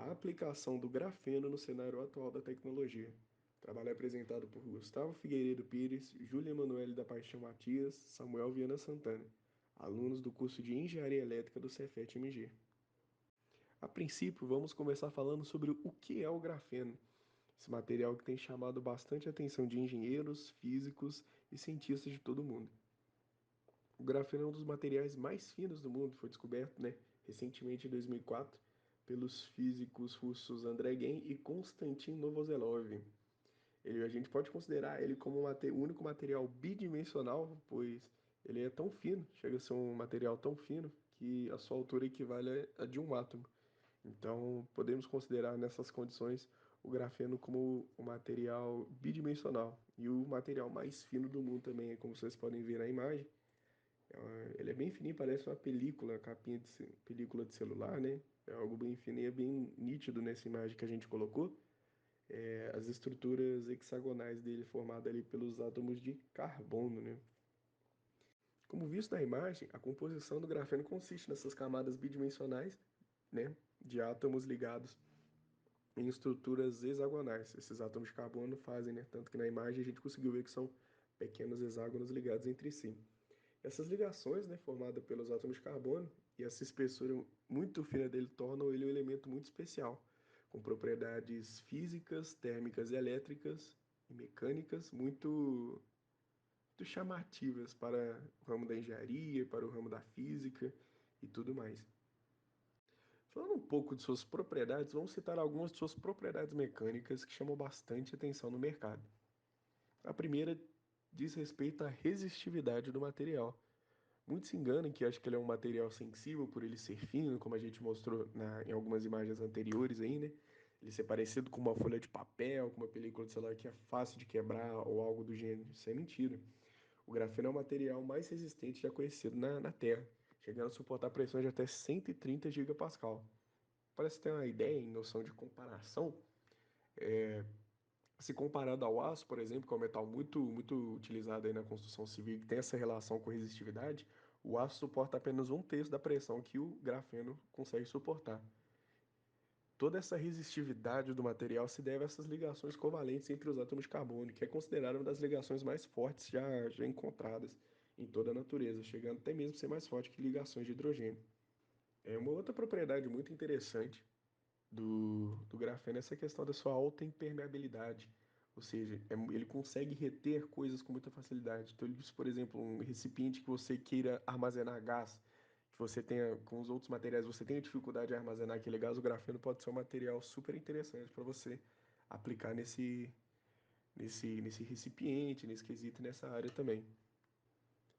A aplicação do grafeno no cenário atual da tecnologia. Trabalho apresentado por Gustavo Figueiredo Pires, Júlia Emanuele da Paixão Matias, Samuel Viana Santana, alunos do curso de Engenharia Elétrica do Cefet-MG. A princípio, vamos começar falando sobre o que é o grafeno, esse material que tem chamado bastante a atenção de engenheiros, físicos e cientistas de todo o mundo. O grafeno é um dos materiais mais finos do mundo, foi descoberto, recentemente em 2004, pelos físicos russos Andrei Gen e Konstantin Novoselov. A gente pode considerar ele como o único material bidimensional, pois ele é tão fino, chega a ser um material tão fino, que a sua altura equivale a de um átomo. Então, podemos considerar nessas condições o grafeno como um material bidimensional e o material mais fino do mundo também, como vocês podem ver na imagem. Ele é bem fininho, parece uma película, capinha de película de celular, né? É algo bem fino e é bem nítido nessa imagem que a gente colocou. As estruturas hexagonais dele formadas ali pelos átomos de carbono, né? Como visto na imagem, a composição do grafeno consiste nessas camadas bidimensionais, né, de átomos ligados em estruturas hexagonais. Esses átomos de carbono fazem, né, tanto que na imagem a gente conseguiu ver que são pequenos hexágonos ligados entre si. Essas ligações, né, formadas pelos átomos de carbono e essa espessura muito fina dele tornam ele um elemento muito especial, com propriedades físicas, térmicas e elétricas e mecânicas muito chamativas para o ramo da engenharia, para o ramo da física e tudo mais. Falando um pouco de suas propriedades, vamos citar algumas de suas propriedades mecânicas que chamam bastante atenção no mercado. A primeira diz respeito à resistividade do material. Muitos se enganam que acham que ele é um material sensível por ele ser fino, como a gente mostrou em algumas imagens anteriores aí, né? Ele ser parecido com uma folha de papel, com uma película de celular que é fácil de quebrar ou algo do gênero. Isso é mentira. O grafeno é o material mais resistente já conhecido na Terra, chegando a suportar pressões de até 130 gigapascal. Para você ter uma ideia em noção de comparação, se comparado ao aço, por exemplo, que é um metal muito utilizado aí na construção civil, que tem essa relação com resistividade, o aço suporta apenas um terço da pressão que o grafeno consegue suportar. Toda essa resistividade do material se deve a essas ligações covalentes entre os átomos de carbono, que é considerada uma das ligações mais fortes já encontradas em toda a natureza, chegando até mesmo a ser mais forte que ligações de hidrogênio. É uma outra propriedade muito interessante do grafeno é essa questão da sua alta impermeabilidade. Ou seja, ele consegue reter coisas com muita facilidade. Então, ele diz, por exemplo, um recipiente que você queira armazenar gás, que você tenha, com os outros materiais, você tenha dificuldade de armazenar aquele gás, o grafeno pode ser um material super interessante para você aplicar nesse recipiente, nesse quesito, nessa área também.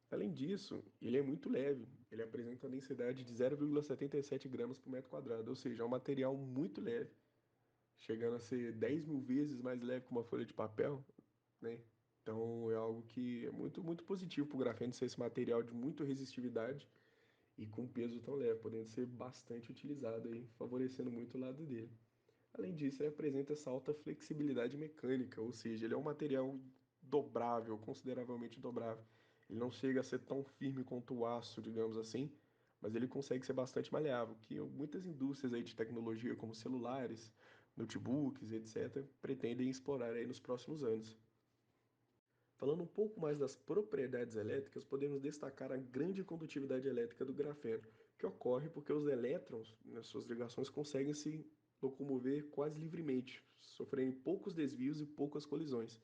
Além disso, ele é muito leve. Ele apresenta uma densidade de 0,77 gramas por metro quadrado, ou seja, é um material muito leve, chegando a ser 10 mil vezes mais leve que uma folha de papel, né? Então é algo que é muito positivo para o grafeno ser esse material de muita resistividade e com peso tão leve, podendo ser bastante utilizado aí, favorecendo muito o lado dele. Além disso, ele apresenta essa alta flexibilidade mecânica, ou seja, ele é um material dobrável, consideravelmente dobrável. Ele não chega a ser tão firme quanto o aço, digamos assim, mas ele consegue ser bastante maleável, que muitas indústrias aí de tecnologia, como celulares, notebooks, etc., pretendem explorar aí nos próximos anos. Falando um pouco mais das propriedades elétricas, podemos destacar a grande condutividade elétrica do grafeno, que ocorre porque os elétrons, nas suas ligações, conseguem se locomover quase livremente, sofrendo poucos desvios e poucas colisões.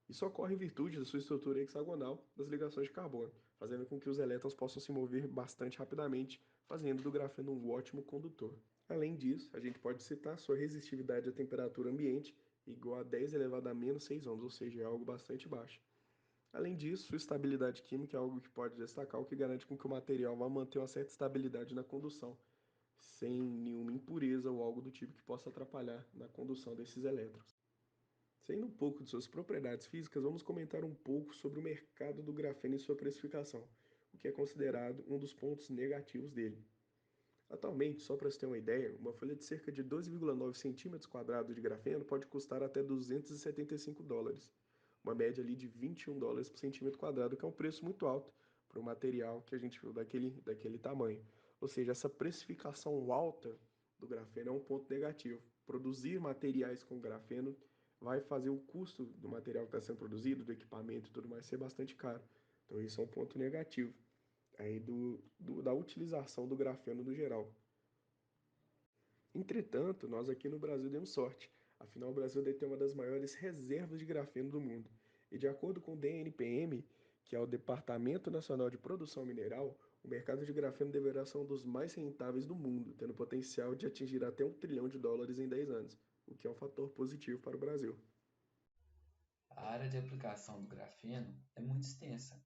Isso ocorre em virtude da sua estrutura hexagonal das ligações de carbono, fazendo com que os elétrons possam se mover bastante rapidamente, fazendo do grafeno um ótimo condutor. Além disso, a gente pode citar sua resistividade à temperatura ambiente, igual a 10 elevado a menos 6 ohms, ou seja, é algo bastante baixo. Além disso, sua estabilidade química é algo que pode destacar, o que garante com que o material vá manter uma certa estabilidade na condução, sem nenhuma impureza ou algo do tipo que possa atrapalhar na condução desses elétrons. Saindo um pouco de suas propriedades físicas, vamos comentar um pouco sobre o mercado do grafeno e sua precificação, o que é considerado um dos pontos negativos dele. Atualmente, só para você ter uma ideia, uma folha de cerca de 12,9 centímetros quadrados de grafeno pode custar até US$ 275, uma média ali de US$ 21 por centímetro quadrado, que é um preço muito alto para o material que a gente viu daquele tamanho. Ou seja, essa precificação alta do grafeno é um ponto negativo. Produzir materiais com grafeno vai fazer o custo do material que está sendo produzido, do equipamento e tudo mais ser bastante caro. Então isso é um ponto negativo aí da utilização do grafeno no geral. Entretanto, nós aqui no Brasil demos sorte. Afinal, o Brasil detém uma das maiores reservas de grafeno do mundo. E de acordo com o DNPM, que é o Departamento Nacional de Produção Mineral, o mercado de grafeno deverá ser um dos mais rentáveis do mundo, tendo potencial de atingir até US$ 1 trilhão em 10 anos, o que é um fator positivo para o Brasil. A área de aplicação do grafeno é muito extensa,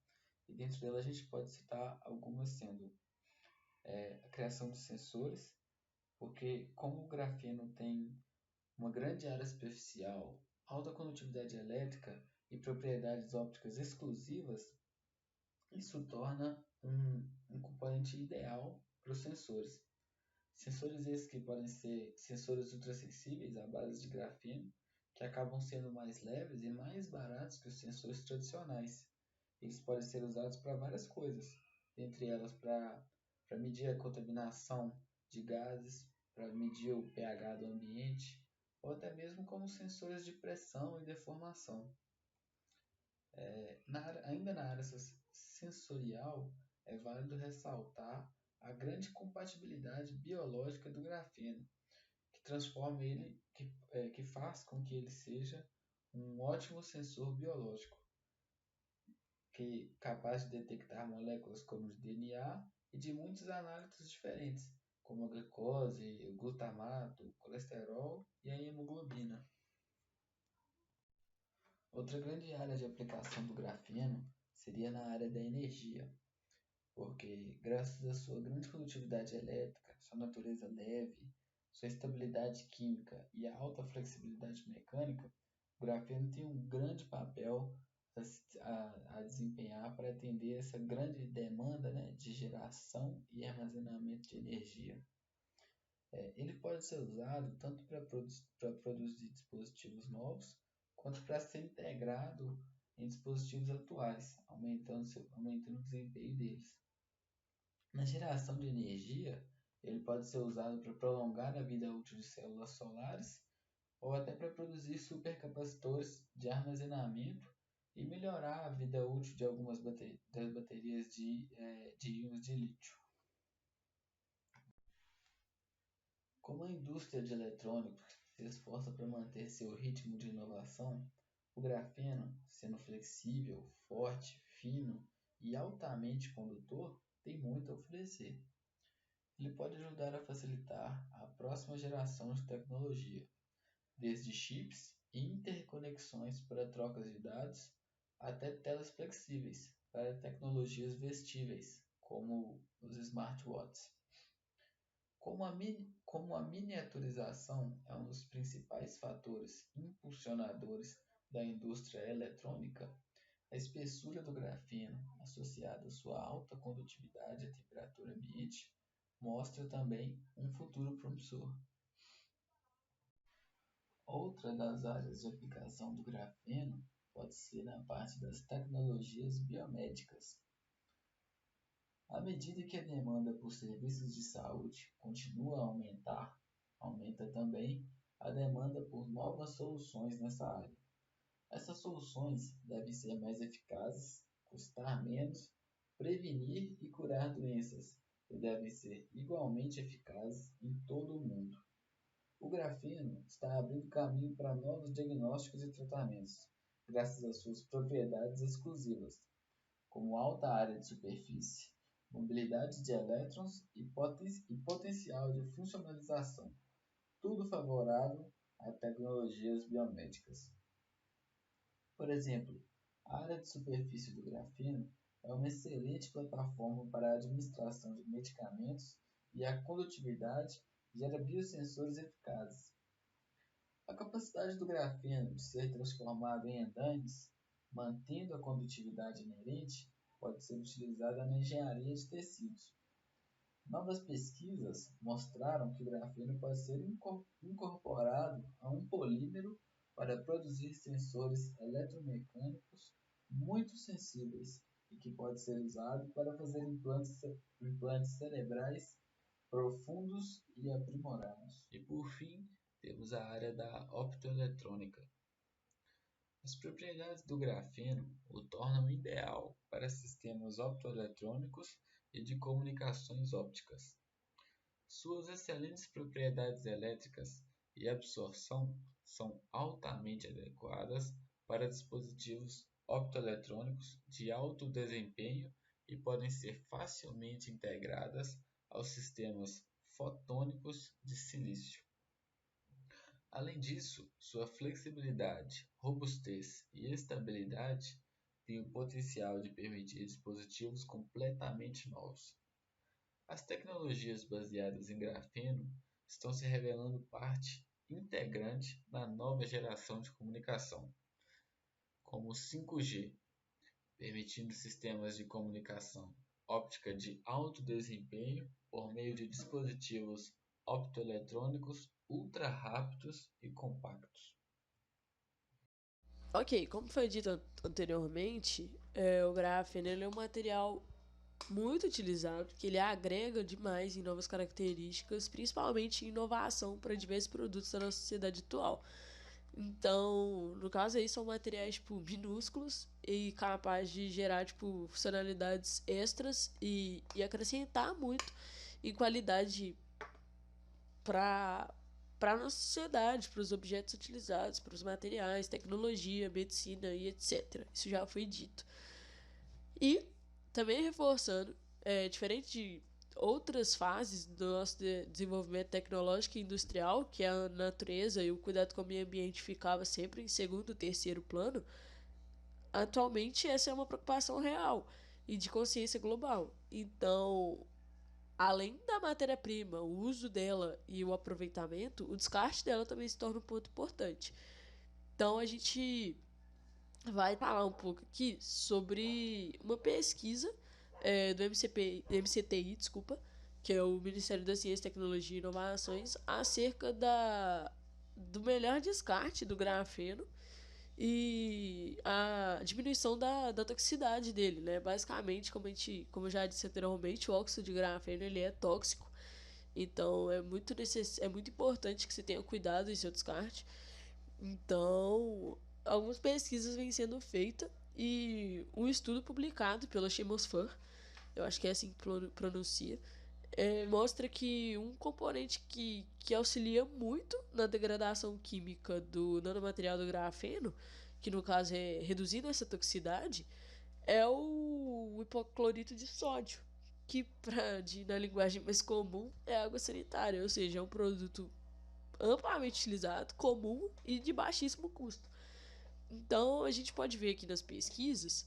e dentro dela a gente pode citar algumas sendo a criação de sensores, porque como o grafeno tem uma grande área superficial, alta condutividade elétrica e propriedades ópticas exclusivas, isso torna um componente ideal para os sensores. Sensores esses que podem ser sensores ultrassensíveis à base de grafeno, que acabam sendo mais leves e mais baratos que os sensores tradicionais. Eles podem ser usados para várias coisas, entre elas para medir a contaminação de gases, para medir o pH do ambiente, ou até mesmo como sensores de pressão e deformação. Ainda na área sensorial, é válido ressaltar a grande compatibilidade biológica do grafeno, que transforma ele, que faz com que ele seja um ótimo sensor biológico, que capaz de detectar moléculas como o DNA e de muitos análitos diferentes, como a glicose, o glutamato, o colesterol e a hemoglobina. Outra grande área de aplicação do grafeno seria na área da energia, porque graças à sua grande condutividade elétrica, sua natureza leve, sua estabilidade química e a alta flexibilidade mecânica, o grafeno tem um grande papel a desempenhar para atender essa grande demanda, né, de geração e armazenamento de energia. Ele pode ser usado tanto para produzir dispositivos novos, quanto para ser integrado em dispositivos atuais, aumentando o desempenho deles. Na geração de energia, ele pode ser usado para prolongar a vida útil de células solares ou até para produzir supercapacitores de armazenamento e melhorar a vida útil de algumas das baterias de íons de lítio. Como a indústria de eletrônicos se esforça para manter seu ritmo de inovação, o grafeno, sendo flexível, forte, fino e altamente condutor, tem muito a oferecer. Ele pode ajudar a facilitar a próxima geração de tecnologia, desde chips e interconexões para trocas de dados até telas flexíveis para tecnologias vestíveis, como os smartwatches. Como a miniaturização é um dos principais fatores impulsionadores da indústria eletrônica, a espessura do grafeno, associada à sua alta condutividade à temperatura ambiente, mostra também um futuro promissor. Outra das áreas de aplicação do grafeno pode ser na parte das tecnologias biomédicas. À medida que a demanda por serviços de saúde continua a aumentar, aumenta também a demanda por novas soluções nessa área. Essas soluções devem ser mais eficazes, custar menos, prevenir e curar doenças, e devem ser igualmente eficazes em todo o mundo. O grafeno está abrindo caminho para novos diagnósticos e tratamentos, graças às suas propriedades exclusivas, como alta área de superfície, mobilidade de elétrons e potencial de funcionalização, tudo favorável a tecnologias biomédicas. Por exemplo, a área de superfície do grafeno é uma excelente plataforma para a administração de medicamentos e a condutividade gera biosensores eficazes. A capacidade do grafeno de ser transformado em endaimes, mantendo a condutividade inerente, pode ser utilizada na engenharia de tecidos. Novas pesquisas mostraram que o grafeno pode ser incorporado a um polímero para produzir sensores eletromecânicos muito sensíveis e que pode ser usado para fazer implantes cerebrais profundos e aprimorados. E por fim, temos a área da optoeletrônica. As propriedades do grafeno o tornam ideal para sistemas optoeletrônicos e de comunicações ópticas. Suas excelentes propriedades elétricas e absorção são altamente adequadas para dispositivos optoeletrônicos de alto desempenho e podem ser facilmente integradas aos sistemas fotônicos de silício. Além disso, sua flexibilidade, robustez e estabilidade têm o potencial de permitir dispositivos completamente novos. As tecnologias baseadas em grafeno estão se revelando parte integrante da nova geração de comunicação, como o 5G, permitindo sistemas de comunicação óptica de alto desempenho por meio de dispositivos optoeletrônicos ultra rápidos e compactos. Ok, como foi dito anteriormente, o grafeno ele é um material muito utilizado, que ele agrega demais em novas características, principalmente em inovação para diversos produtos da nossa sociedade atual. Então, no caso aí, são materiais, tipo, minúsculos e capazes de gerar, tipo, funcionalidades extras e acrescentar muito em qualidade para a nossa sociedade, para os objetos utilizados, para os materiais, tecnologia, medicina e etc. Isso já foi dito. E também reforçando, diferente de outras fases do nosso desenvolvimento tecnológico e industrial, que a natureza e o cuidado com o meio ambiente ficava sempre em segundo, terceiro plano, atualmente essa é uma preocupação real e de consciência global. Então, além da matéria-prima, o uso dela e o aproveitamento, o descarte dela também se torna um ponto importante. Então, a gente vai falar um pouco aqui sobre uma pesquisa do MCTI, desculpa, que é o Ministério da Ciência, Tecnologia e Inovações, acerca do melhor descarte do grafeno e a diminuição da toxicidade dele, né? Basicamente, como eu já disse anteriormente, o óxido de grafeno ele é tóxico, então é muito importante que você tenha cuidado em seu descarte. Então, algumas pesquisas vêm sendo feitas e um estudo publicado pela Chemosphere, eu acho que é assim que pronuncia, mostra que um componente que auxilia muito na degradação química do nanomaterial do grafeno, que no caso é reduzindo essa toxicidade, é o hipoclorito de sódio, que na linguagem mais comum é água sanitária, ou seja, é um produto amplamente utilizado, comum e de baixíssimo custo. Então a gente pode ver aqui nas pesquisas,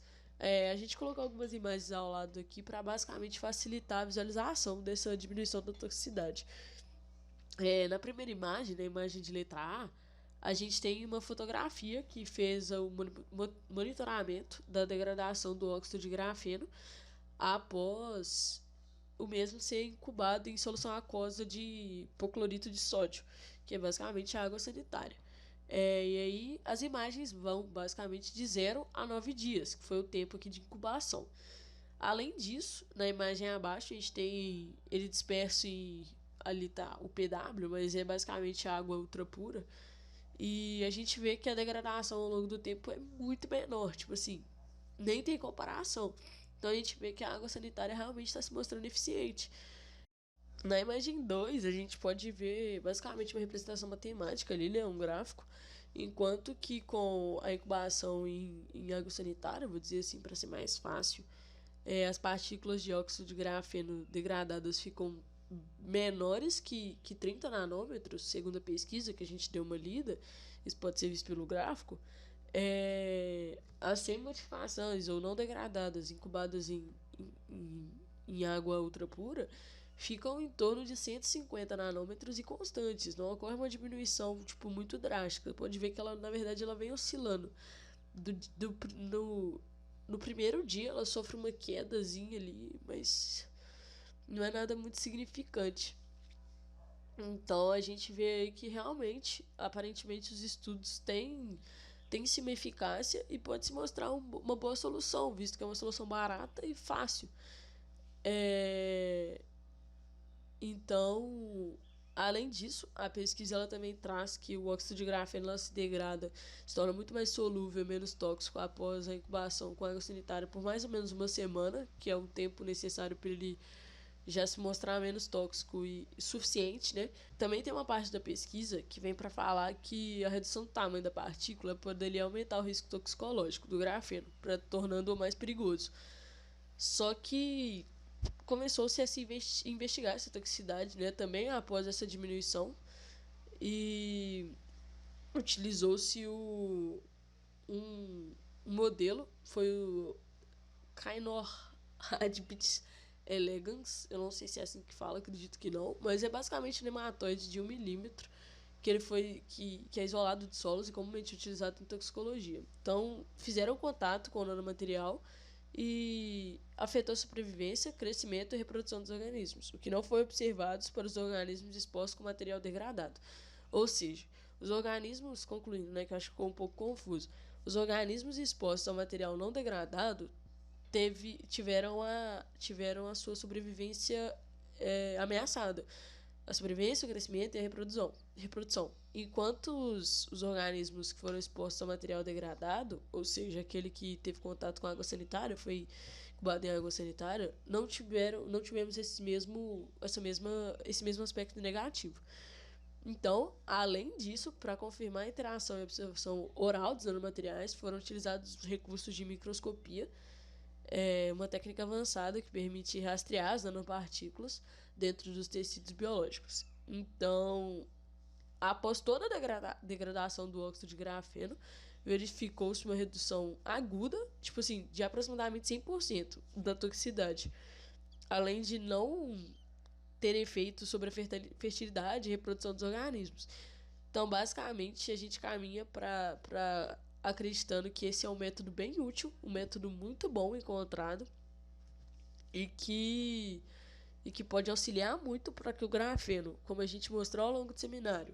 a gente colocou algumas imagens ao lado aqui para basicamente facilitar a visualização dessa diminuição da toxicidade. Na primeira imagem, na imagem de letra A gente tem uma fotografia que fez o monitoramento da degradação do óxido de grafeno após o mesmo ser incubado em solução aquosa de hipoclorito de sódio, que é basicamente água sanitária. E aí as imagens vão basicamente de 0 a 9 dias, que foi o tempo aqui de incubação. Além disso, na imagem abaixo a gente tem ele disperso em, ali tá o PW, mas é basicamente água ultra pura. E a gente vê que a degradação ao longo do tempo é muito menor, tipo assim, nem tem comparação. Então a gente vê que a água sanitária realmente está se mostrando eficiente. Na imagem 2, a gente pode ver basicamente uma representação matemática ali, né, um gráfico, enquanto que com a incubação em água sanitária, vou dizer assim para ser mais fácil, as partículas de óxido de grafeno degradadas ficam menores que 30 nanômetros, segundo a pesquisa que a gente deu uma lida, isso pode ser visto pelo gráfico, as sem modificações ou não degradadas, incubadas em água ultra pura, ficam em torno de 150 nanômetros e constantes. Não ocorre uma diminuição tipo, muito drástica. Pode ver que ela, na verdade, ela vem oscilando. No primeiro dia ela sofre uma quedazinha ali, mas não é nada muito significante. Então a gente vê aí que realmente, aparentemente, os estudos têm sim uma eficácia e pode se mostrar uma boa solução, visto que é uma solução barata e fácil. Então, além disso, a pesquisa ela também traz que o óxido de grafeno ela se degrada, se torna muito mais solúvel e menos tóxico após a incubação com água sanitária por mais ou menos uma semana, que é o tempo necessário para ele já se mostrar menos tóxico e suficiente, né? Também tem uma parte da pesquisa que vem para falar que a redução do tamanho da partícula poderia aumentar o risco toxicológico do grafeno, tornando-o mais perigoso. Só que começou-se a se investigar essa toxicidade, né? Também após essa diminuição, e utilizou-se um modelo, foi o Kainor Adbits elegans, eu não sei se é assim que fala, acredito que não, mas é basicamente um nematóide de 1 milímetro que ele foi que é isolado de solos e comumente utilizado em toxicologia. Então, fizeram contato com o nanomaterial e afetou a sobrevivência, crescimento e reprodução dos organismos, o que não foi observado para os organismos expostos com material degradado. Ou seja, os organismos, concluindo, né, que eu acho que ficou um pouco confuso, os organismos expostos ao material não degradado tiveram a sua sobrevivência ameaçada. A sobrevivência, o crescimento e a reprodução. Enquanto os organismos que foram expostos ao material degradado, ou seja, aquele que teve contato com água sanitária, foi incubado em água sanitária, não tivemos esse mesmo aspecto negativo. Então, além disso, para confirmar a interação e observação oral dos nanomateriais, foram utilizados recursos de microscopia, uma técnica avançada que permite rastrear as nanopartículas dentro dos tecidos biológicos. Então, após toda a degradação do óxido de grafeno, verificou-se uma redução aguda, tipo assim, de aproximadamente 100% da toxicidade, além de não ter efeito sobre a fertilidade e reprodução dos organismos. Então, basicamente, a gente caminha para acreditando que esse é um método bem útil, um método muito bom encontrado e que pode auxiliar muito para que o grafeno, como a gente mostrou ao longo do seminário,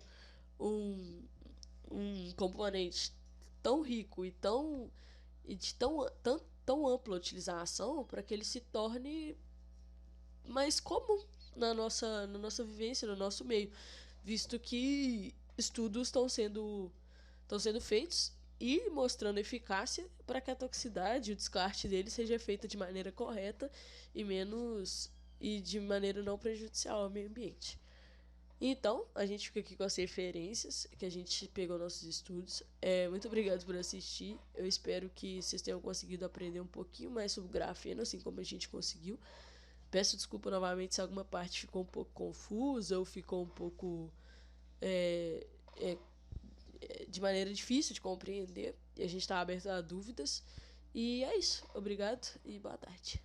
um componente tão rico e de tão ampla utilização, para que ele se torne mais comum na nossa vivência, no nosso meio, visto que estudos estão sendo feitos e mostrando eficácia para que a toxicidade e o descarte dele seja feita de maneira correta e de maneira não prejudicial ao meio ambiente. Então, a gente fica aqui com as referências que a gente pegou nos nossos estudos. Muito obrigado por assistir. Eu espero que vocês tenham conseguido aprender um pouquinho mais sobre o grafeno, assim como a gente conseguiu. Peço desculpa novamente se alguma parte ficou um pouco confusa ou ficou um pouco de maneira difícil de compreender. E a gente está aberto a dúvidas. E é isso. Obrigado e boa tarde.